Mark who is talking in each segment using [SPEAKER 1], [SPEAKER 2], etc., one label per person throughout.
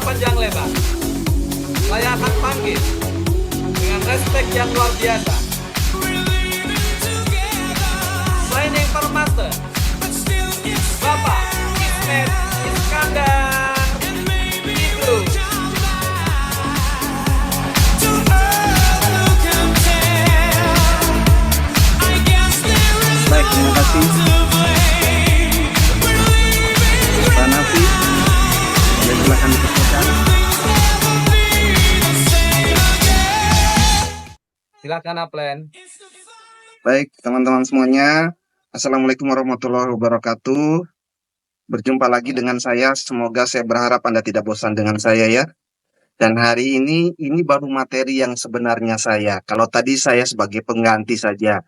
[SPEAKER 1] panjang lebar. Saya akan panggil dengan respect yang luar biasa. Signing Master Bapak Ismet Iskandar Itu.
[SPEAKER 2] Baik, terima kasih Pak Nafi. Silakan dipersilakan.
[SPEAKER 1] Silakan Aplen.
[SPEAKER 2] Baik, teman-teman semuanya, Assalamualaikum warahmatullahi wabarakatuh. Berjumpa lagi dengan saya. Semoga saya berharap Anda tidak bosan dengan saya ya. Dan hari ini baru materi yang sebenarnya saya. Kalau tadi saya sebagai pengganti saja.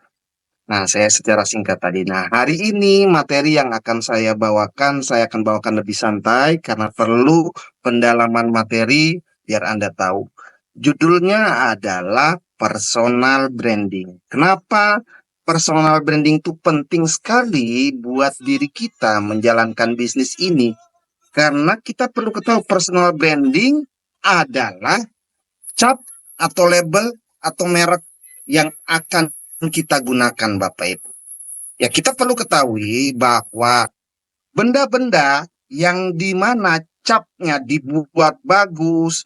[SPEAKER 2] Nah, saya secara singkat tadi. Nah, hari ini materi yang akan saya akan bawakan lebih santai karena perlu pendalaman materi biar Anda tahu. Judulnya adalah personal branding. Kenapa personal branding itu penting sekali buat diri kita menjalankan bisnis ini? Karena kita perlu ketahui personal branding adalah cap atau label atau merek yang akan kita gunakan Bapak Ibu. Ya, kita perlu ketahui bahwa benda-benda yang dimana capnya dibuat bagus,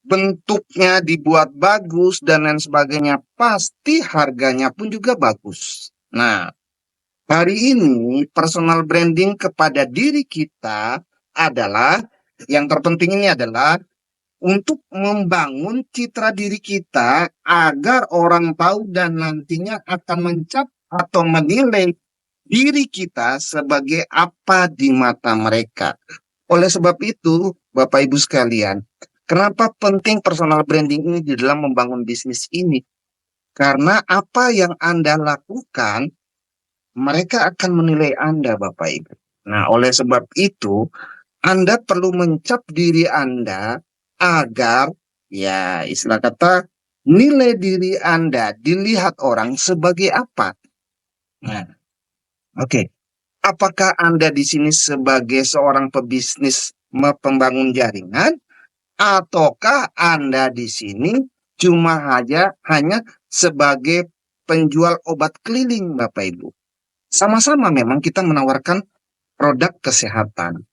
[SPEAKER 2] bentuknya dibuat bagus, dan lain sebagainya, pasti harganya pun juga bagus. Nah, hari ini personal branding kepada diri kita adalah, yang terpenting ini adalah untuk membangun citra diri kita agar orang tahu dan nantinya akan mencap atau menilai diri kita sebagai apa di mata mereka. Oleh sebab itu, Bapak Ibu sekalian, kenapa penting personal branding ini di dalam membangun bisnis ini? Karena apa yang Anda lakukan, mereka akan menilai Anda, Bapak Ibu. Nah, oleh sebab itu, Anda perlu mencap diri Anda agar, ya istilah kata, nilai diri Anda dilihat orang sebagai apa. Nah, oke. Apakah Anda di sini sebagai seorang pebisnis pembangun jaringan, ataukah Anda di sini cuma hanya sebagai penjual obat keliling, Bapak Ibu? Sama-sama memang kita menawarkan produk kesehatan.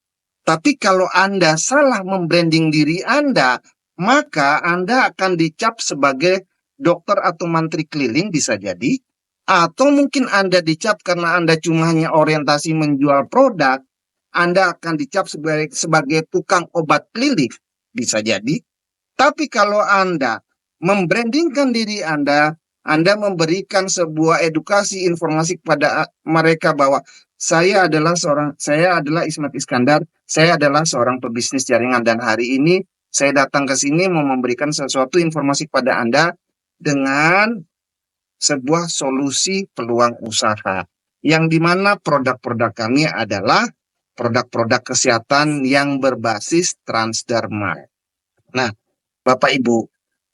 [SPEAKER 2] Tapi kalau Anda salah membranding diri Anda, maka Anda akan dicap sebagai dokter atau mantri keliling bisa jadi. Atau mungkin Anda dicap karena Anda cuma hanya orientasi menjual produk, Anda akan dicap sebagai tukang obat keliling bisa jadi. Tapi kalau Anda membrandingkan diri Anda memberikan sebuah edukasi informasi kepada mereka bahwa saya adalah Ismet Iskandar, saya adalah seorang pebisnis jaringan dan hari ini saya datang ke sini mau memberikan sesuatu informasi kepada Anda dengan sebuah solusi peluang usaha yang dimana produk-produk kami adalah produk-produk kesehatan yang berbasis transdermal. Nah, Bapak Ibu,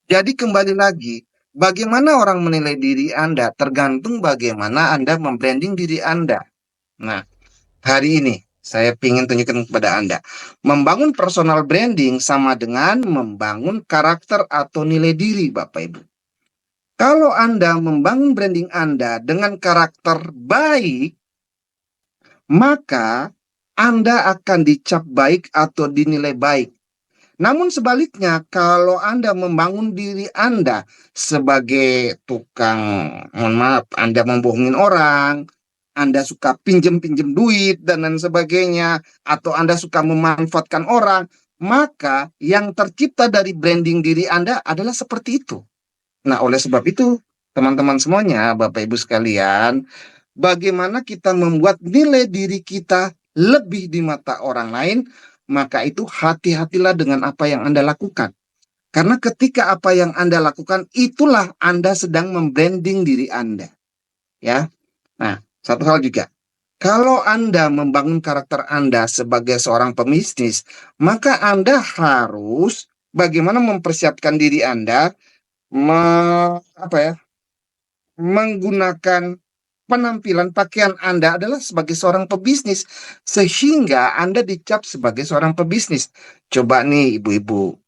[SPEAKER 2] jadi kembali lagi, bagaimana orang menilai diri Anda tergantung bagaimana Anda membranding diri Anda. Nah, hari ini saya ingin tunjukkan kepada Anda, membangun personal branding sama dengan membangun karakter atau nilai diri, Bapak Ibu. Kalau Anda membangun branding Anda dengan karakter baik, maka Anda akan dicap baik atau dinilai baik. Namun sebaliknya, kalau Anda membangun diri Anda sebagai tukang, mohon maaf, Anda membohongin orang, Anda suka pinjem-pinjem duit, dan lain sebagainya, atau Anda suka memanfaatkan orang, maka yang tercipta dari branding diri Anda adalah seperti itu. Nah, oleh sebab itu, teman-teman semuanya, Bapak Ibu sekalian, bagaimana kita membuat nilai diri kita lebih di mata orang lain, maka itu hati-hatilah dengan apa yang Anda lakukan. Karena ketika apa yang Anda lakukan, itulah Anda sedang membranding diri Anda. Ya. Nah, satu hal juga. Kalau Anda membangun karakter Anda sebagai seorang pebisnis, maka Anda harus bagaimana mempersiapkan diri Anda menggunakan penampilan pakaian Anda adalah sebagai seorang pebisnis, sehingga Anda dicap sebagai seorang pebisnis. Coba nih ibu-ibu,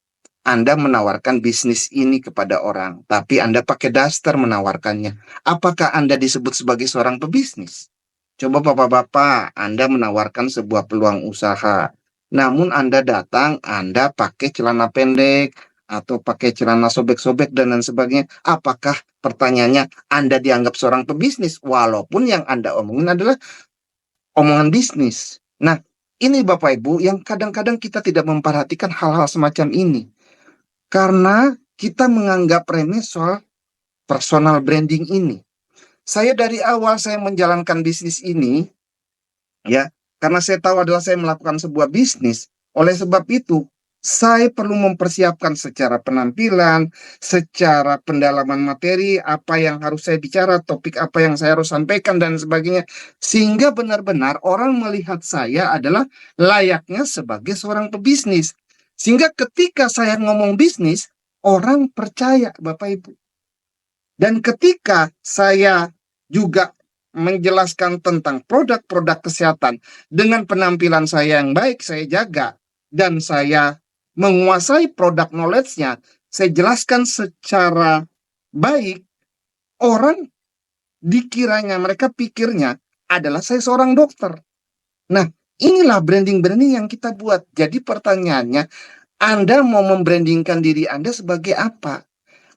[SPEAKER 2] Anda menawarkan bisnis ini kepada orang, tapi Anda pakai daster menawarkannya. Apakah Anda disebut sebagai seorang pebisnis? Coba bapak-bapak, Anda menawarkan sebuah peluang usaha. Namun Anda datang, Anda pakai celana pendek, atau pakai celana sobek-sobek dan lain sebagainya. Apakah pertanyaannya Anda dianggap seorang pebisnis? Walaupun yang Anda omongin adalah omongan bisnis. Nah, ini Bapak Ibu yang kadang-kadang kita tidak memperhatikan hal-hal semacam ini. Karena kita menganggap remeh soal personal branding ini. Saya dari awal saya menjalankan bisnis ini, ya, karena saya tahu adalah saya melakukan sebuah bisnis. Oleh sebab itu, saya perlu mempersiapkan secara penampilan, secara pendalaman materi, apa yang harus saya bicara, topik apa yang saya harus sampaikan, dan sebagainya. Sehingga benar-benar orang melihat saya adalah layaknya sebagai seorang pebisnis. Sehingga ketika saya ngomong bisnis, orang percaya, Bapak Ibu. Dan ketika saya juga menjelaskan tentang produk-produk kesehatan dengan penampilan saya yang baik, saya jaga, dan saya menguasai produk knowledge-nya, saya jelaskan secara baik, orang dikiranya, mereka pikirnya adalah saya seorang dokter. Nah, inilah branding-branding yang kita buat. Jadi pertanyaannya, Anda mau membrandingkan diri Anda sebagai apa?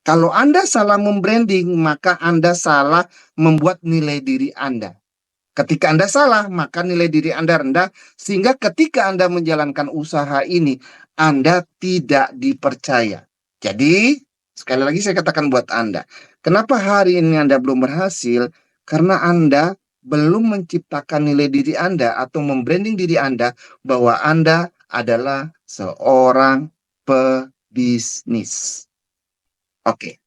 [SPEAKER 2] Kalau Anda salah membranding, maka Anda salah membuat nilai diri Anda. Ketika Anda salah, maka nilai diri Anda rendah, sehingga ketika Anda menjalankan usaha ini, Anda tidak dipercaya. Jadi, sekali lagi saya katakan buat Anda, kenapa hari ini Anda belum berhasil? Karena Anda belum menciptakan nilai diri Anda atau membranding diri Anda bahwa Anda adalah seorang pebisnis. Oke,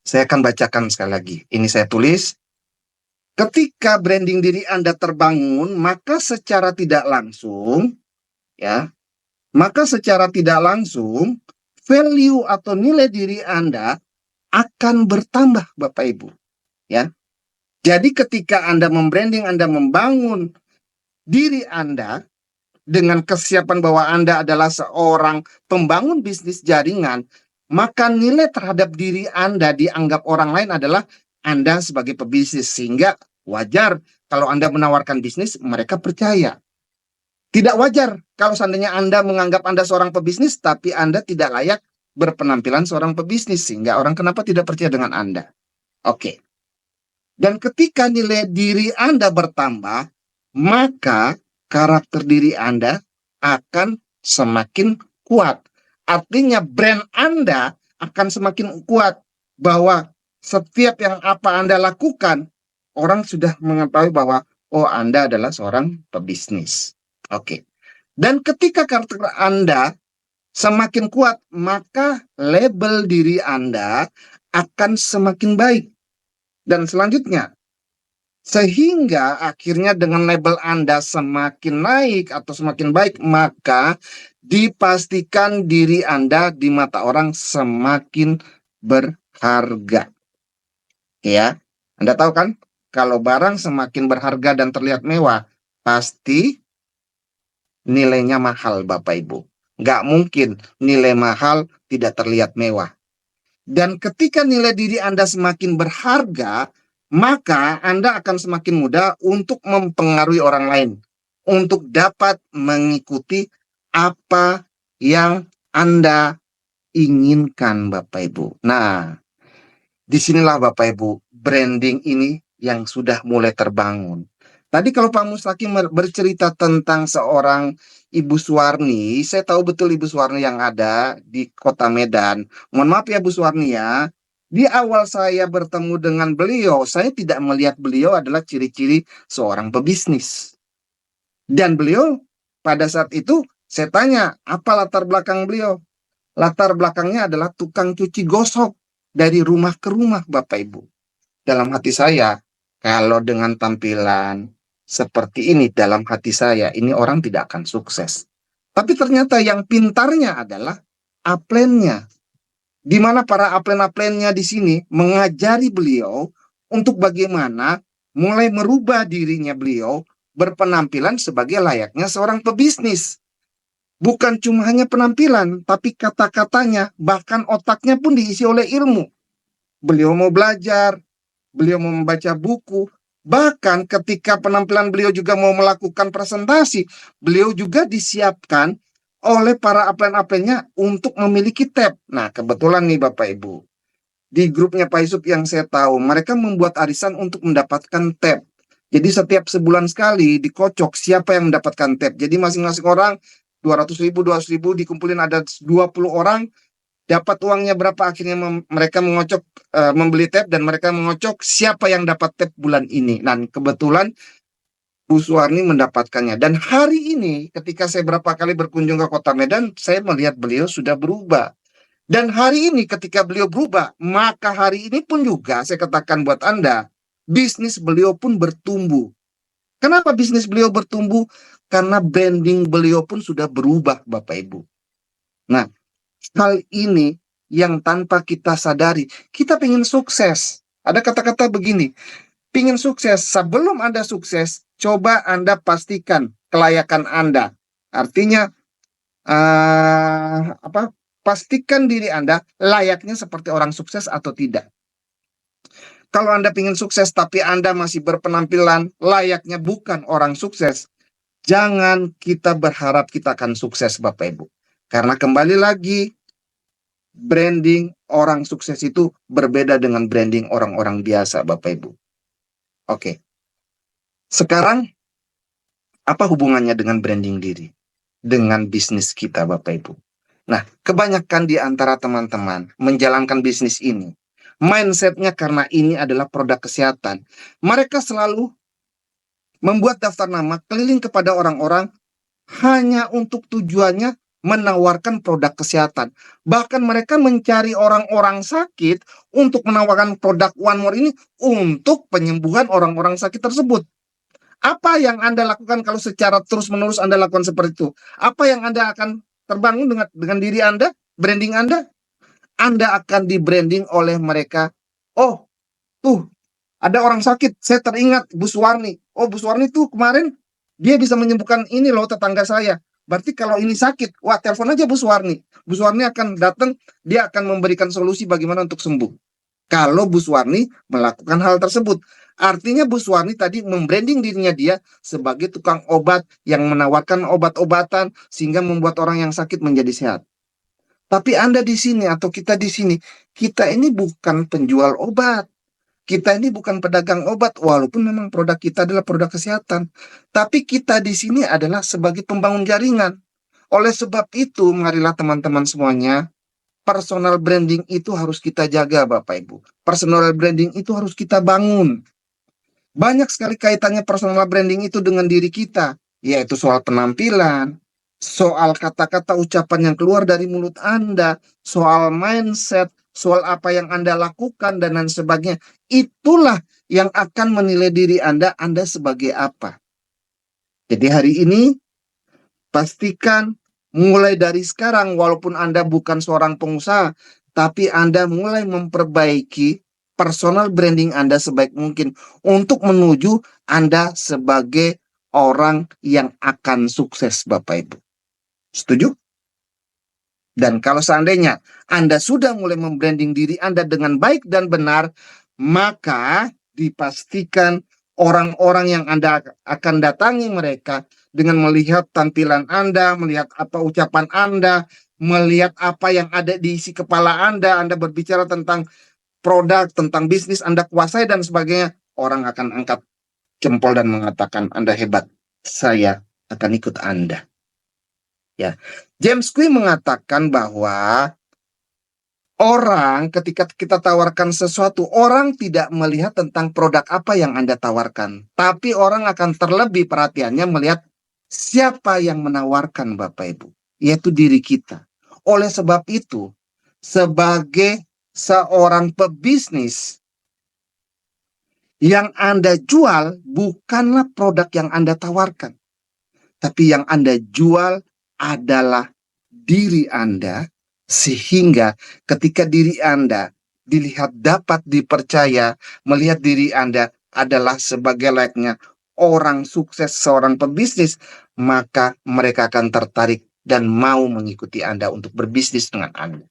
[SPEAKER 2] saya akan bacakan sekali lagi. Ini saya tulis. Ketika branding diri Anda terbangun, maka secara tidak langsung, ya, value atau nilai diri Anda akan bertambah, Bapak Ibu. Ya, jadi ketika Anda membranding, Anda membangun diri Anda dengan kesiapan bahwa Anda adalah seorang pembangun bisnis jaringan, maka nilai terhadap diri Anda dianggap orang lain adalah Anda sebagai pebisnis. Sehingga wajar kalau Anda menawarkan bisnis, mereka percaya. Tidak wajar kalau seandainya Anda menganggap Anda seorang pebisnis, tapi Anda tidak layak berpenampilan seorang pebisnis. Sehingga orang kenapa tidak percaya dengan Anda. Oke. Dan ketika nilai diri Anda bertambah, maka karakter diri Anda akan semakin kuat. Artinya brand Anda akan semakin kuat, bahwa setiap yang apa Anda lakukan, orang sudah mengetahui bahwa oh, Anda adalah seorang pebisnis. Oke. Dan ketika karakter Anda semakin kuat, maka label diri Anda akan semakin baik. Dan selanjutnya, sehingga akhirnya dengan label Anda semakin naik atau semakin baik, maka dipastikan diri Anda di mata orang semakin berharga. Ya, Anda tahu kan, kalau barang semakin berharga dan terlihat mewah, pasti nilainya mahal, Bapak Ibu. Nggak mungkin nilai mahal tidak terlihat mewah. Dan ketika nilai diri Anda semakin berharga, maka Anda akan semakin mudah untuk mempengaruhi orang lain, untuk dapat mengikuti apa yang Anda inginkan, Bapak Ibu. Nah, disinilah Bapak Ibu, branding ini yang sudah mulai terbangun. Tadi kalau Pak Mustaki bercerita tentang seorang Ibu Suwarni, saya tahu betul Ibu Suwarni yang ada di Kota Medan. Mohon maaf ya Bu Suwarni ya. Di awal saya bertemu dengan beliau, saya tidak melihat beliau adalah ciri-ciri seorang pebisnis. Dan beliau pada saat itu saya tanya, apa latar belakang beliau? Latar belakangnya adalah tukang cuci gosok dari rumah ke rumah, Bapak Ibu. Dalam hati saya, kalau dengan tampilan seperti ini dalam hati saya, ini orang tidak akan sukses. Tapi ternyata yang pintarnya adalah upline-nya. Di mana para upline-upline-nya di sini mengajari beliau untuk bagaimana mulai merubah dirinya beliau berpenampilan sebagai layaknya seorang pebisnis. Bukan cuma hanya penampilan, tapi kata-katanya, bahkan otaknya pun diisi oleh ilmu. Beliau mau belajar, beliau mau membaca buku, bahkan ketika penampilan beliau juga mau melakukan presentasi, beliau juga disiapkan oleh para upline-upline-nya untuk memiliki tab. Nah, kebetulan nih Bapak Ibu, di grupnya Pak Yusuf yang saya tahu, mereka membuat arisan untuk mendapatkan tab. Jadi setiap sebulan sekali dikocok siapa yang mendapatkan tab. Jadi masing-masing orang 200.000, 200.000 dikumpulin, ada 20 orang, dapat uangnya berapa, akhirnya mereka mengocok, membeli tab, dan mereka mengocok siapa yang dapat tab bulan ini. Dan kebetulan Bu Suwarni mendapatkannya. Dan hari ini ketika saya berapa kali berkunjung ke Kota Medan, saya melihat beliau sudah berubah. Dan hari ini ketika beliau berubah, maka hari ini pun juga saya katakan buat Anda, bisnis beliau pun bertumbuh. Kenapa bisnis beliau bertumbuh? Karena branding beliau pun sudah berubah, Bapak Ibu. Nah, hal ini yang tanpa kita sadari, kita pengen sukses. Ada kata-kata begini, pengen sukses, sebelum Anda sukses, coba Anda pastikan kelayakan Anda. Artinya, pastikan diri Anda layaknya seperti orang sukses atau tidak. Kalau Anda ingin sukses tapi Anda masih berpenampilan layaknya bukan orang sukses, jangan kita berharap kita akan sukses, Bapak Ibu. Karena kembali lagi, branding orang sukses itu berbeda dengan branding orang-orang biasa, Bapak Ibu. Oke. Sekarang, apa hubungannya dengan branding diri? Dengan bisnis kita, Bapak Ibu. Nah, kebanyakan di antara teman-teman menjalankan bisnis ini, mindsetnya karena ini adalah produk kesehatan. Mereka selalu membuat daftar nama keliling kepada orang-orang hanya untuk tujuannya menawarkan produk kesehatan. Bahkan mereka mencari orang-orang sakit untuk menawarkan produk One More ini untuk penyembuhan orang-orang sakit tersebut. Apa yang Anda lakukan kalau secara terus-menerus Anda lakukan seperti itu? Apa yang Anda akan terbangun dengan diri Anda, branding Anda? Anda akan di-branding oleh mereka. Oh, tuh, ada orang sakit. Saya teringat Bu Suwarni. Oh, Bu Suwarni tuh kemarin dia bisa menyembuhkan ini loh tetangga saya. Berarti kalau ini sakit, wah telepon aja Bu Suwarni. Bu Suwarni akan datang, dia akan memberikan solusi bagaimana untuk sembuh. Kalau Bu Suwarni melakukan hal tersebut. Artinya Bu Suwarni tadi membranding dirinya dia sebagai tukang obat yang menawarkan obat-obatan sehingga membuat orang yang sakit menjadi sehat. Tapi Anda di sini atau kita di sini, kita ini bukan penjual obat. Kita ini bukan pedagang obat, walaupun memang produk kita adalah produk kesehatan. Tapi kita di sini adalah sebagai pembangun jaringan. Oleh sebab itu, marilah teman-teman semuanya, personal branding itu harus kita jaga, Bapak Ibu. Personal branding itu harus kita bangun. Banyak sekali kaitannya personal branding itu dengan diri kita, yaitu soal penampilan, soal kata-kata ucapan yang keluar dari mulut Anda, soal mindset, soal apa yang Anda lakukan, dan lain sebagainya. Itulah yang akan menilai diri Anda sebagai apa. Jadi hari ini, pastikan mulai dari sekarang, walaupun Anda bukan seorang pengusaha, tapi Anda mulai memperbaiki personal branding Anda sebaik mungkin untuk menuju Anda sebagai orang yang akan sukses, Bapak Ibu. Setuju? Dan kalau seandainya Anda sudah mulai membranding diri Anda dengan baik dan benar, maka dipastikan orang-orang yang Anda akan datangi mereka dengan melihat tampilan Anda, melihat apa ucapan Anda, melihat apa yang ada di isi kepala Anda berbicara tentang produk, tentang bisnis Anda kuasai dan sebagainya, orang akan angkat jempol dan mengatakan Anda hebat, saya akan ikut Anda. Ya, James Clear mengatakan bahwa orang ketika kita tawarkan sesuatu, orang tidak melihat tentang produk apa yang Anda tawarkan, tapi orang akan terlebih perhatiannya melihat siapa yang menawarkan, Bapak Ibu, yaitu diri kita. Oleh sebab itu, sebagai seorang pebisnis, yang Anda jual bukanlah produk yang Anda tawarkan, tapi yang Anda jual adalah diri Anda, sehingga ketika diri Anda dilihat dapat dipercaya, melihat diri Anda adalah sebagai layaknya orang sukses, seorang pebisnis, maka mereka akan tertarik dan mau mengikuti Anda untuk berbisnis dengan Anda.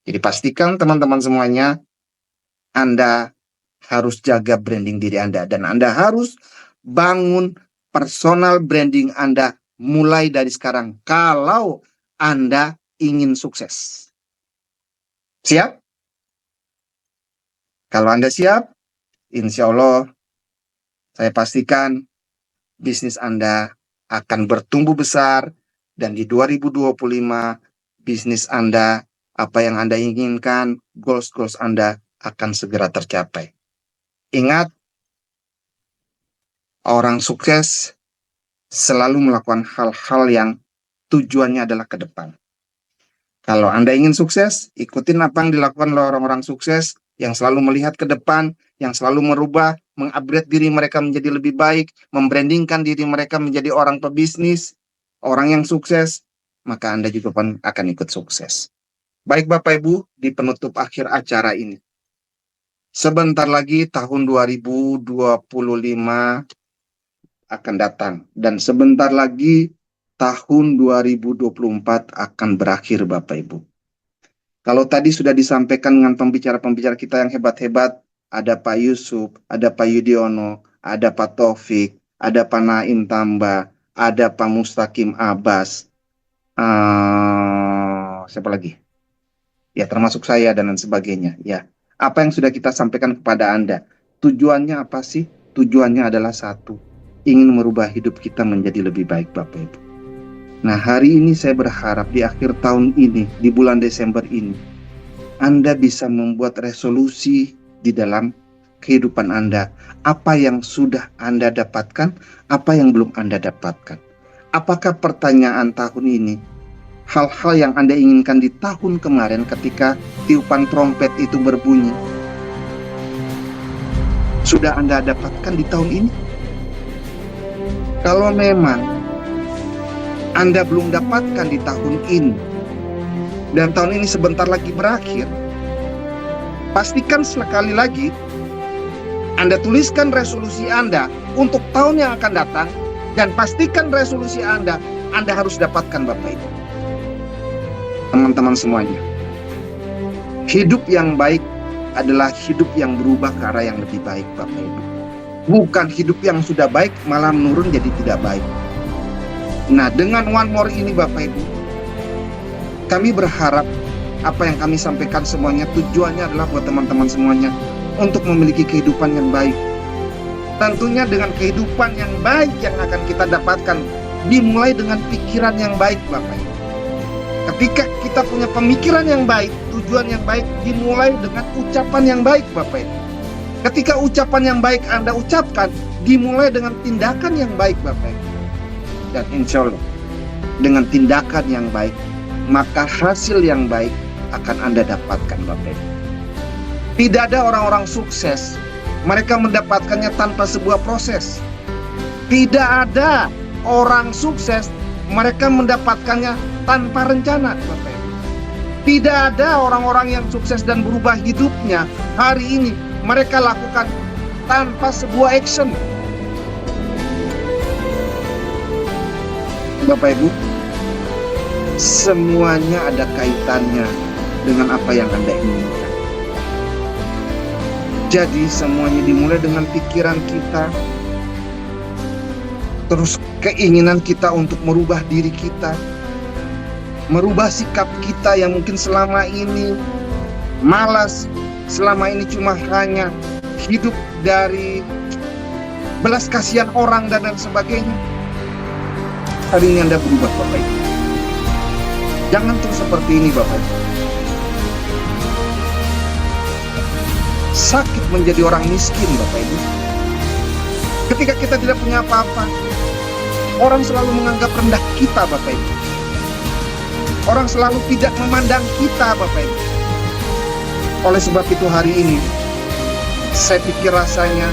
[SPEAKER 2] Jadi pastikan teman-teman semuanya, Anda harus jaga branding diri Anda dan Anda harus bangun personal branding Anda mulai dari sekarang kalau Anda ingin sukses. Siap? Kalau Anda siap, insya Allah saya pastikan bisnis Anda akan bertumbuh besar dan di 2025 bisnis Anda, apa yang Anda inginkan, goals Anda akan segera tercapai. Ingat, orang sukses selalu melakukan hal-hal yang tujuannya adalah ke depan. Kalau Anda ingin sukses, ikutin apa yang dilakukan oleh orang-orang sukses yang selalu melihat ke depan, yang selalu merubah, mengupgrade diri mereka menjadi lebih baik, membrandingkan diri mereka menjadi orang pebisnis, orang yang sukses, maka Anda juga akan ikut sukses. Baik Bapak Ibu, di penutup akhir acara ini, sebentar lagi tahun 2025 akan datang, dan sebentar lagi tahun 2024 akan berakhir Bapak Ibu. Kalau tadi sudah disampaikan dengan pembicara-pembicara kita yang hebat-hebat, ada Pak Yusuf, ada Pak Yudiono, ada Pak Taufik, ada Pak Naim Tamba, ada Pak Mustaqim Abbas, siapa lagi? Ya termasuk saya dan lain sebagainya. Ya, apa yang sudah kita sampaikan kepada Anda, tujuannya apa sih? Tujuannya adalah satu, ingin merubah hidup kita menjadi lebih baik Bapak Ibu. Nah, hari ini saya berharap di akhir tahun ini, di bulan Desember ini, Anda bisa membuat resolusi di dalam kehidupan Anda. Apa yang sudah Anda dapatkan, apa yang belum Anda dapatkan. Apakah pertanyaan tahun ini, hal-hal yang Anda inginkan di tahun kemarin ketika tiupan trompet itu berbunyi, sudah Anda dapatkan di tahun ini? Kalau memang Anda belum dapatkan di tahun ini, dan tahun ini sebentar lagi berakhir, pastikan sekali lagi Anda tuliskan resolusi Anda untuk tahun yang akan datang, dan pastikan resolusi Anda harus dapatkan Bapak Ibu. Teman-teman semuanya, hidup yang baik adalah hidup yang berubah ke arah yang lebih baik Bapak Ibu. Bukan hidup yang sudah baik malah menurun jadi tidak baik. Nah, dengan One More ini Bapak Ibu, kami berharap apa yang kami sampaikan semuanya tujuannya adalah buat teman-teman semuanya untuk memiliki kehidupan yang baik. Tentunya dengan kehidupan yang baik yang akan kita dapatkan dimulai dengan pikiran yang baik Bapak Ibu. Ketika kita punya pemikiran yang baik, tujuan yang baik dimulai dengan ucapan yang baik Bapak Ibu. Ketika ucapan yang baik Anda ucapkan, dimulai dengan tindakan yang baik Bapak Ibu. Dan insya Allah dengan tindakan yang baik, maka hasil yang baik akan Anda dapatkan Bapak Ibu. Tidak ada orang-orang sukses, mereka mendapatkannya tanpa sebuah proses. Tidak ada orang sukses, mereka mendapatkannya tanpa rencana Bapak Ibu. Tidak ada orang-orang yang sukses dan berubah hidupnya hari ini, mereka lakukan tanpa sebuah action. Bapak Ibu, semuanya ada kaitannya dengan apa yang Anda inginkan. Jadi semuanya dimulai dengan pikiran kita, terus keinginan kita untuk merubah diri kita, merubah sikap kita yang mungkin selama ini malas, selama ini cuma hanya hidup dari belas kasihan orang dan lain sebagainya. Hari ini Anda berubah Bapak Ibu. Jangan terus seperti ini Bapak Ibu. Sakit menjadi orang miskin Bapak Ibu. Ketika kita tidak punya apa-apa, orang selalu menganggap rendah kita Bapak Ibu. Orang selalu tidak memandang kita Bapak Ibu. Oleh sebab itu hari ini, saya pikir rasanya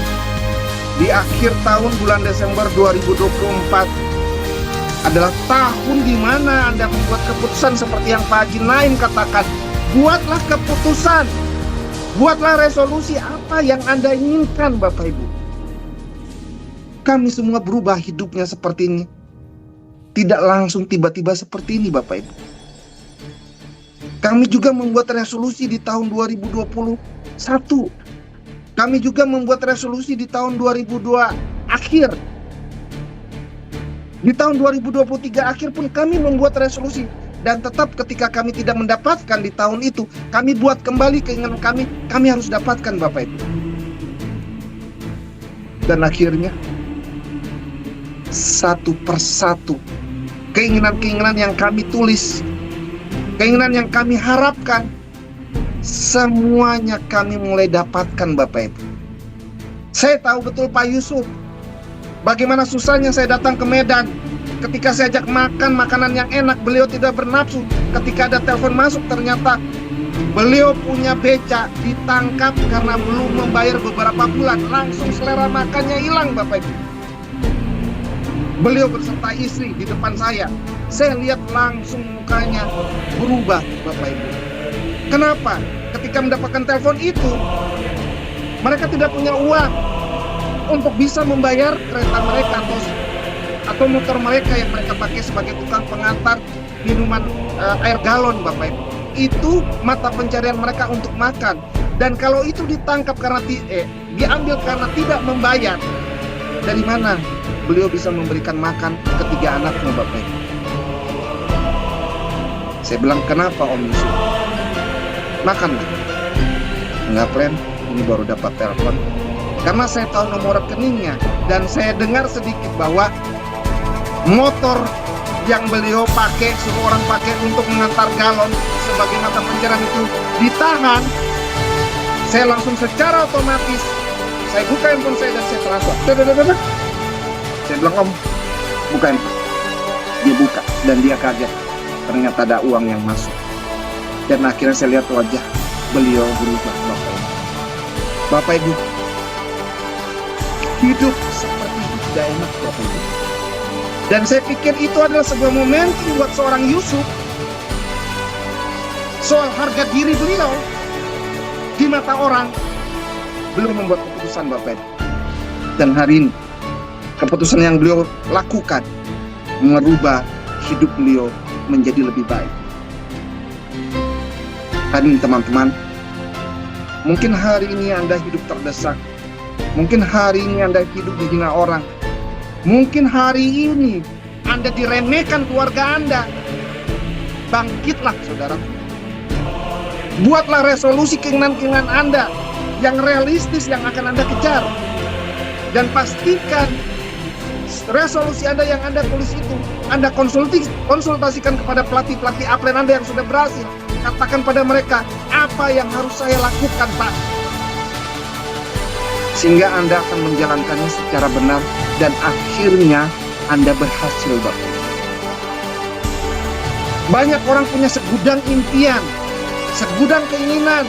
[SPEAKER 2] di akhir tahun bulan Desember 2024 adalah tahun di mana Anda membuat keputusan seperti yang Pak Haji Naim katakan. Buatlah keputusan Buatlah resolusi apa yang Anda inginkan, Bapak Ibu. Kami semua berubah hidupnya seperti ini. Tidak langsung tiba-tiba seperti ini, Bapak Ibu. Kami juga membuat resolusi di tahun 2021. Kami juga membuat resolusi di tahun 2002 akhir. Di tahun 2023 akhir pun kami membuat resolusi. Dan tetap ketika kami tidak mendapatkan di tahun itu, kami buat kembali keinginan kami harus dapatkan, Bapak Ibu. Dan akhirnya, satu persatu, keinginan-keinginan yang kami tulis, keinginan yang kami harapkan, semuanya kami mulai dapatkan, Bapak Ibu. Saya tahu betul Pak Yusuf, bagaimana susahnya saya datang ke Medan. Ketika saya ajak makan makanan yang enak, beliau tidak bernafsu. Ketika ada telepon masuk, ternyata beliau punya beca, ditangkap karena belum membayar beberapa bulan. Langsung selera makannya hilang, Bapak Ibu. Beliau berserta istri di depan saya. Saya lihat langsung mukanya berubah, Bapak Ibu. Kenapa? Ketika mendapatkan telepon itu, mereka tidak punya uang untuk bisa membayar kereta mereka atau motor mereka yang mereka pakai sebagai tukang pengantar minuman air galon, Bapak Ibu. Itu mata pencarian mereka untuk makan. Dan kalau itu ditangkap karena diambil karena tidak membayar, dari mana beliau bisa memberikan makan ketiga anaknya, Bapak Ibu? Saya bilang, kenapa Om Yusuf? Makanlah. Enggak, plan, ini baru dapat telepon. Karena saya tahu nomor rekeningnya dan saya dengar sedikit bahwa motor yang beliau pakai, suruh orang pakai untuk mengantar galon sebagai mata pencarian itu ditahan. Saya langsung secara otomatis saya buka handphone saya dan saya transfer. Saya bilang, Om, buka handphone. Dia buka dan dia kaget. Ternyata ada uang yang masuk. Dan akhirnya saya lihat wajah beliau berubah, Bapak Ibu. Bapak Ibu, hidup seperti itu tidak enak, Bapak Ibu. Dan saya pikir itu adalah sebuah momentum buat seorang Yusuf. Soal harga diri beliau di mata orang, beliau membuat keputusan, Bapak Ibu. Dan hari ini, keputusan yang beliau lakukan merubah hidup beliau menjadi lebih baik. Hari ini teman-teman, mungkin hari ini Anda hidup terdesak. Mungkin hari ini Anda hidup dihina orang. Mungkin hari ini Anda diremehkan keluarga Anda. Bangkitlah, saudara. Buatlah resolusi keinginan-keinginan Anda yang realistis yang akan Anda kejar. Dan pastikan resolusi Anda yang Anda tulis itu Anda konsultasikan kepada pelatih-pelatih upline Anda yang sudah berhasil. Katakan pada mereka, apa yang harus saya lakukan, Pak? Sehingga Anda akan menjalankannya secara benar dan akhirnya Anda berhasil, Bapak. Banyak orang punya segudang impian, segudang keinginan.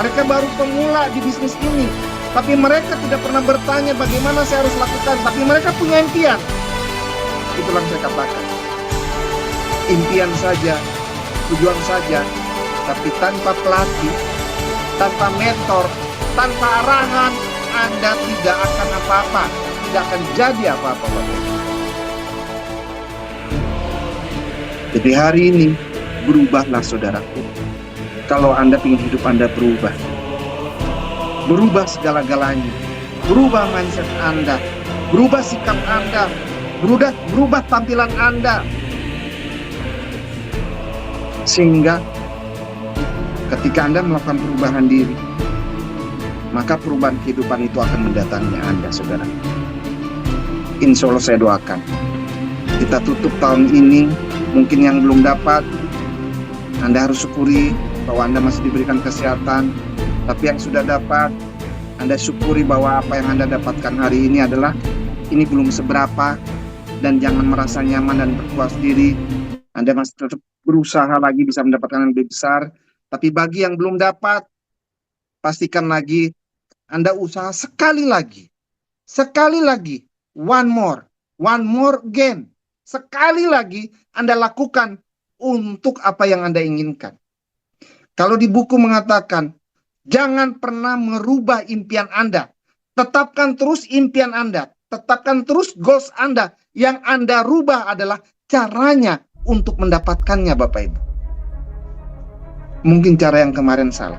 [SPEAKER 2] Mereka baru pemula di bisnis ini, tapi mereka tidak pernah bertanya bagaimana saya harus lakukan. Tapi mereka punya impian. Itulah yang saya katakan. Impian saja, tujuan saja, tapi tanpa pelatih, tanpa mentor, tanpa arahan, Anda tidak akan apa-apa, tidak akan jadi apa-apa, Bapak. Jadi hari ini, berubahlah, saudaraku. Kalau Anda ingin hidup Anda berubah, berubah segala-galanya, berubah mindset Anda, berubah sikap Anda, berubah tampilan Anda, sehingga ketika Anda melakukan perubahan diri, maka perubahan kehidupan itu akan mendatangi Anda, saudara. Insya Allah saya doakan kita tutup tahun ini. Mungkin yang belum dapat, Anda harus syukuri bahwa Anda masih diberikan kesehatan. Tapi yang sudah dapat, Anda syukuri bahwa apa yang Anda dapatkan hari ini adalah ini belum seberapa. Dan jangan merasa nyaman dan berpuas diri. Anda masih tetap berusaha lagi bisa mendapatkan yang lebih besar. Tapi bagi yang belum dapat, pastikan lagi Anda usaha sekali lagi, one more again. Sekali lagi Anda lakukan untuk apa yang Anda inginkan. Kalau di buku mengatakan Jangan pernah merubah impian Anda. Tetapkan terus impian Anda. Tetapkan terus goals Anda. Yang Anda rubah adalah caranya untuk mendapatkannya, Bapak Ibu. Mungkin cara yang kemarin salah.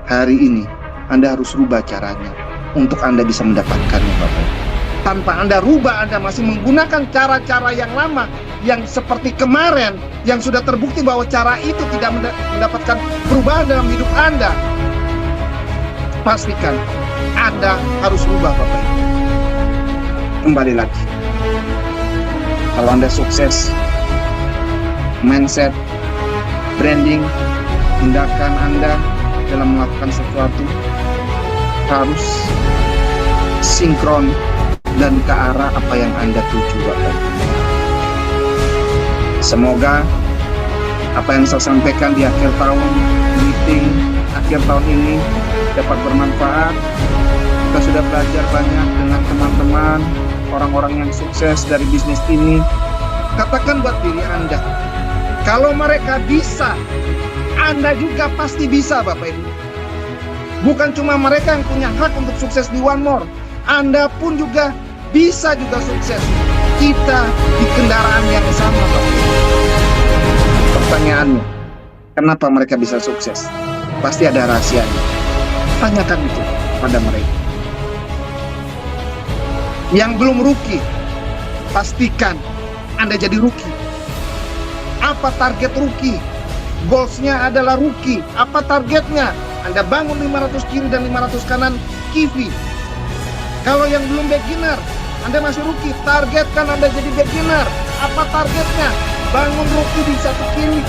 [SPEAKER 2] Hari ini Anda harus rubah caranya untuk Anda bisa mendapatkannya, Bapak Ibu. Tanpa Anda rubah, Anda masih menggunakan cara-cara yang lama, yang seperti kemarin, yang sudah terbukti bahwa cara itu tidak mendapatkan perubahan dalam hidup Anda. Pastikan Anda harus rubah, Bapak Ibu. Kembali lagi, kalau Anda sukses, mindset, branding, tindakan Anda dalam melakukan sesuatu harus sinkron dan ke arah apa yang Anda tuju, Bapak. Semoga apa yang saya sampaikan di akhir tahun, meeting akhir tahun ini dapat bermanfaat. Kita sudah belajar banyak dengan teman-teman, orang-orang yang sukses dari bisnis ini. Katakan buat diri Anda, kalau mereka bisa, Anda juga pasti bisa, Bapak Ibu. Bukan cuma mereka yang punya hak untuk sukses di One More, Anda pun juga bisa juga sukses. Kita di kendaraan yang sama, Bapak Ibu. Pertanyaannya, kenapa mereka bisa sukses? Pasti ada rahasianya. Tanyakan itu pada mereka. Yang belum rookie, pastikan Anda jadi rookie. Apa target rookie? Goalsnya adalah rookie. Apa targetnya? Anda bangun 500 kiri dan 500 kanan kiwi. Kalau yang belum beginner, Anda masih rookie, targetkan Anda jadi beginner. Apa targetnya? Bangun rookie di 1 kiri,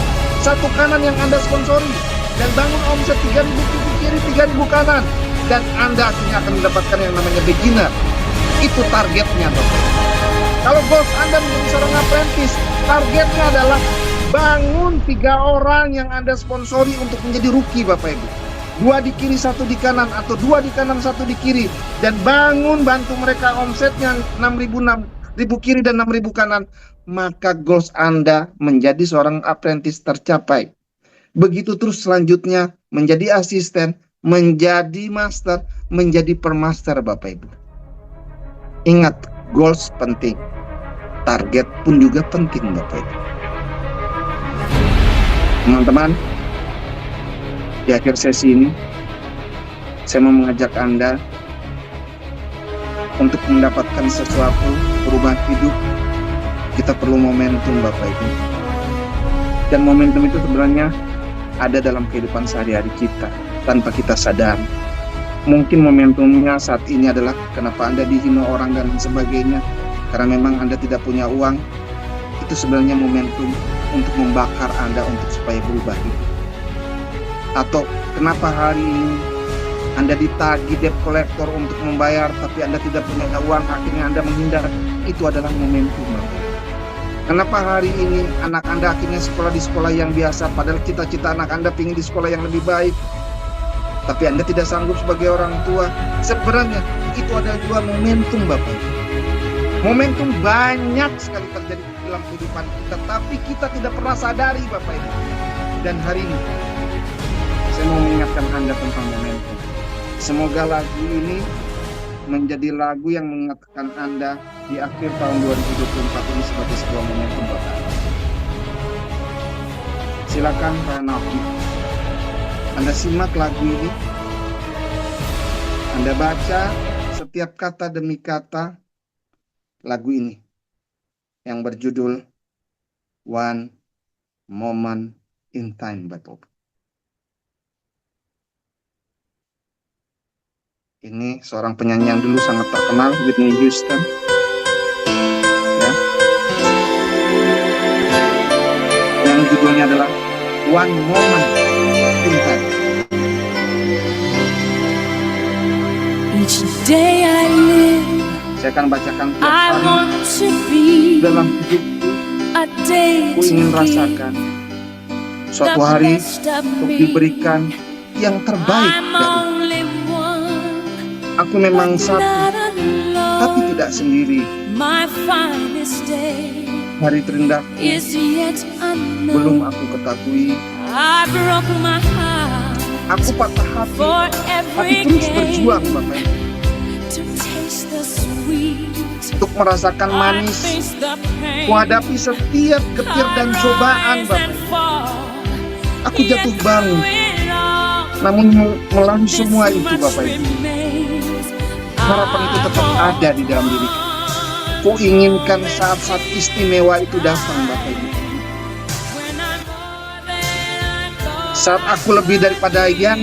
[SPEAKER 2] 1 kanan yang Anda sponsori, dan bangun omset 3.000 kiri, 3.000 kanan, dan Anda akhirnya akan mendapatkan yang namanya beginner. Itu targetnya, Bapak. Kalau goals Anda menjadi seorang apprentice, targetnya adalah bangun 3 orang yang Anda sponsori untuk menjadi rookie, Bapak Ibu. 2 di kiri, 1 di kanan, atau 2 di kanan, 1 di kiri, dan bangun bantu mereka omsetnya 6.000 kiri dan 6.000 kanan, maka goals Anda menjadi seorang apprentice tercapai. Begitu terus selanjutnya, menjadi asisten, menjadi master, menjadi permaster, Bapak Ibu. Ingat, goals penting, target pun juga penting, Bapak Ibu. Teman-teman, di akhir sesi ini, saya mau mengajak Anda untuk mendapatkan sesuatu, perubahan hidup. Kita perlu momentum, Bapak Ibu. Dan momentum itu sebenarnya ada dalam kehidupan sehari-hari kita, tanpa kita sadar. Mungkin momentumnya saat ini adalah kenapa Anda dihina orang dan sebagainya, karena memang Anda tidak punya uang. Itu sebenarnya momentum untuk membakar Anda untuk supaya berubah hidup. Atau kenapa hari ini Anda ditagih debt collector untuk membayar, tapi Anda tidak punya uang, akhirnya Anda menghindar. Itu adalah momentum. Kenapa hari ini anak Anda akhirnya sekolah di sekolah yang biasa, padahal cita-cita anak Anda ingin di sekolah yang lebih baik, tapi Anda tidak sanggup sebagai orang tua. Sebenarnya itu adalah 2 momentum, Bapak. Momentum banyak sekali terjadi dalam kehidupan kita, tapi kita tidak pernah sadari, Bapak Ibu. Dan hari ini saya mau mengingatkan Anda tentang momentum. Semoga lagu ini menjadi lagu yang mengingatkan Anda di akhir tahun 2024 ini sebagai sebuah momentum, Bapak. Silakan Pak Nafi, Anda simak lagu ini, Anda baca setiap kata demi kata lagu ini yang berjudul One Moment in Time, Bapak. Ini seorang penyanyi yang dulu sangat terkenal, Whitney Houston. Ya. Yang judulnya adalah One Moment in Time.
[SPEAKER 3] Each day I live,
[SPEAKER 2] Saya akan bacakan tiap
[SPEAKER 3] I
[SPEAKER 2] hari
[SPEAKER 3] want to be
[SPEAKER 2] dalam hidupku.
[SPEAKER 3] a day
[SPEAKER 2] Aku ingin
[SPEAKER 3] to
[SPEAKER 2] rasakan
[SPEAKER 3] give
[SPEAKER 2] suatu
[SPEAKER 3] the
[SPEAKER 2] hari
[SPEAKER 3] best of
[SPEAKER 2] untuk
[SPEAKER 3] me.
[SPEAKER 2] diberikan yang terbaik
[SPEAKER 3] I'm
[SPEAKER 2] dari
[SPEAKER 3] only one,
[SPEAKER 2] aku. Memang
[SPEAKER 3] but
[SPEAKER 2] satu,
[SPEAKER 3] not
[SPEAKER 2] tapi
[SPEAKER 3] alone.
[SPEAKER 2] tidak sendiri.
[SPEAKER 3] My finest day
[SPEAKER 2] Hari terindahku
[SPEAKER 3] is yet
[SPEAKER 2] belum
[SPEAKER 3] unknown.
[SPEAKER 2] aku ketahui.
[SPEAKER 3] I broke my heart
[SPEAKER 2] Aku patah hati,
[SPEAKER 3] for
[SPEAKER 2] tapi
[SPEAKER 3] every
[SPEAKER 2] terus berjuang
[SPEAKER 3] game
[SPEAKER 2] Bapak Ibu,
[SPEAKER 3] to taste the sweet.
[SPEAKER 2] untuk merasakan
[SPEAKER 3] I
[SPEAKER 2] manis,
[SPEAKER 3] face the pain,
[SPEAKER 2] menghadapi setiap getir dan cobaan
[SPEAKER 3] rise
[SPEAKER 2] Bapak
[SPEAKER 3] and
[SPEAKER 2] Ibu.
[SPEAKER 3] fall.
[SPEAKER 2] Aku jatuh
[SPEAKER 3] Yet
[SPEAKER 2] bangun,
[SPEAKER 3] through it all,
[SPEAKER 2] namun melalui
[SPEAKER 3] this
[SPEAKER 2] semua itu
[SPEAKER 3] much
[SPEAKER 2] Bapak Ibu,
[SPEAKER 3] remains.
[SPEAKER 2] harapan itu tetap ada di dalam diriku. Ku inginkan saat-saat istimewa itu datang Bapak Ibu.
[SPEAKER 3] When I'm more than I thought.
[SPEAKER 2] Saat aku lebih daripada yang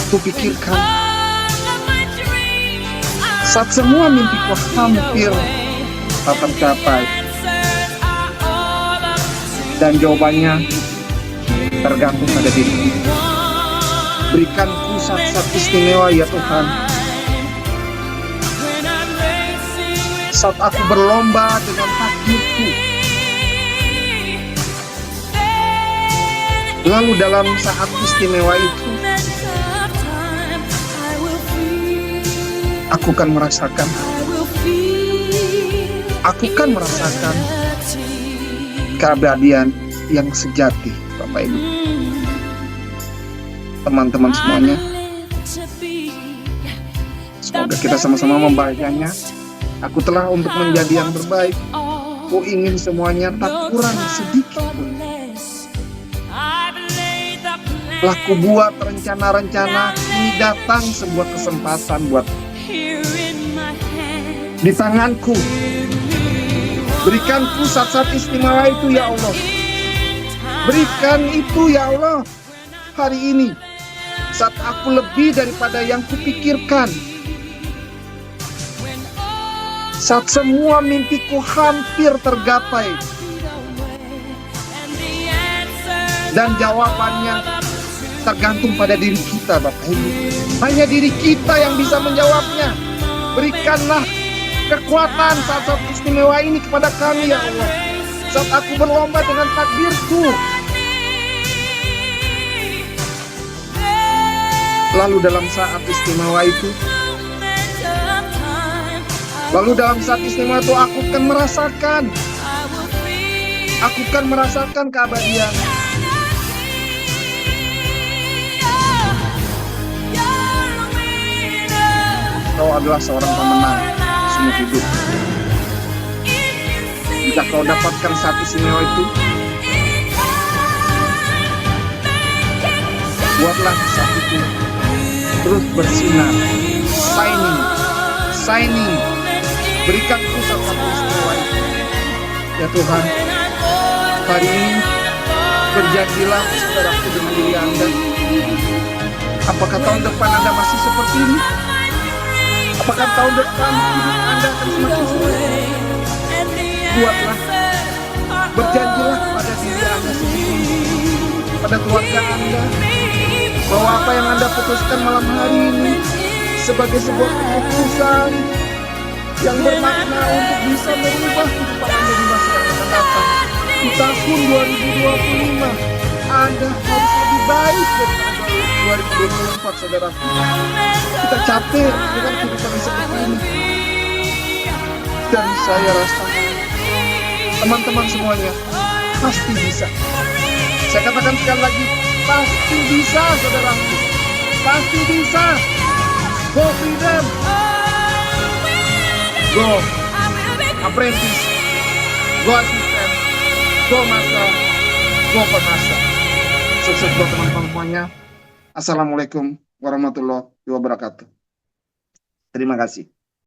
[SPEAKER 2] kupikirkan,
[SPEAKER 3] All of my dreams are
[SPEAKER 2] saat semua mimpiku hampir
[SPEAKER 3] away.
[SPEAKER 2] tak tercapai,
[SPEAKER 3] Answers are all up to
[SPEAKER 2] dan jawabannya tergantung pada diriku.
[SPEAKER 3] one.
[SPEAKER 2] Berikanku saat-saat istimewa ya Tuhan,
[SPEAKER 3] When I'm racing with
[SPEAKER 2] saat aku berlomba dengan takdirku. Lalu dalam saat istimewa itu,
[SPEAKER 3] moments of time, I will feel,
[SPEAKER 2] aku kan merasakan,
[SPEAKER 3] I will feel
[SPEAKER 2] aku kan merasakan
[SPEAKER 3] eternity.
[SPEAKER 2] keabadian yang sejati Bapak Ibu. Teman-teman semuanya,
[SPEAKER 3] I live to be
[SPEAKER 2] semoga kita sama-sama membacanya. Aku telah untuk menjadi yang terbaik.
[SPEAKER 3] all.
[SPEAKER 2] Ku ingin semuanya tak kurang sedikit pun. Telah kubuat rencana-rencana, kini datang sebuah kesempatan buat di tanganku. Berikanku saat-saat istimewa itu ya Allah. Berikan itu ya Allah hari ini, saat aku lebih daripada yang kupikirkan, saat semua mimpiku hampir tergapai, dan jawabannya tergantung pada diri kita Bapak Ibu. Hanya diri kita yang bisa menjawabnya. Berikanlah kekuatan saat-saat istimewa ini kepada kami ya Allah. Saat aku berlomba dengan takdirku, lalu dalam saat istimewa itu, aku akan merasakan keabadian. Kau adalah seorang pemenang semua hidup. Jika kau dapatkan saat istimewa itu, buatlah saat itu terus bersinar, shining. Berikanku saat istimewa itu ya Tuhan. Hari ini berjanjilah saudaraku dengan diri Anda. Apakah tahun depan Anda masih seperti ini? Apakah tahun depan hidup Anda akan semakin sulit? Buatlah, berjanjilah pada diri Anda sendiri, pada keluarga Anda, bahwa apa yang Anda putuskan malam hari ini sebagai sebuah keputusan yang bermakna untuk bisa merubah kehidupan Anda di masa yang akan datang. Di tahun 2025, Anda harus lebih baik daripada 2024, saudaraku. Kita capek dengan kehidupan yang seperti ini. Dan saya rasa teman-teman semuanya pasti bisa. Saya katakan sekali lagi, pasti bisa saudaraku. Pasti bisa. Go freedom. Go apprentice. Go assistant. Go master. Go pemaster. Sukses buat teman-teman semuanya. Assalamualaikum warahmatullahi wabarakatuh. Terima kasih.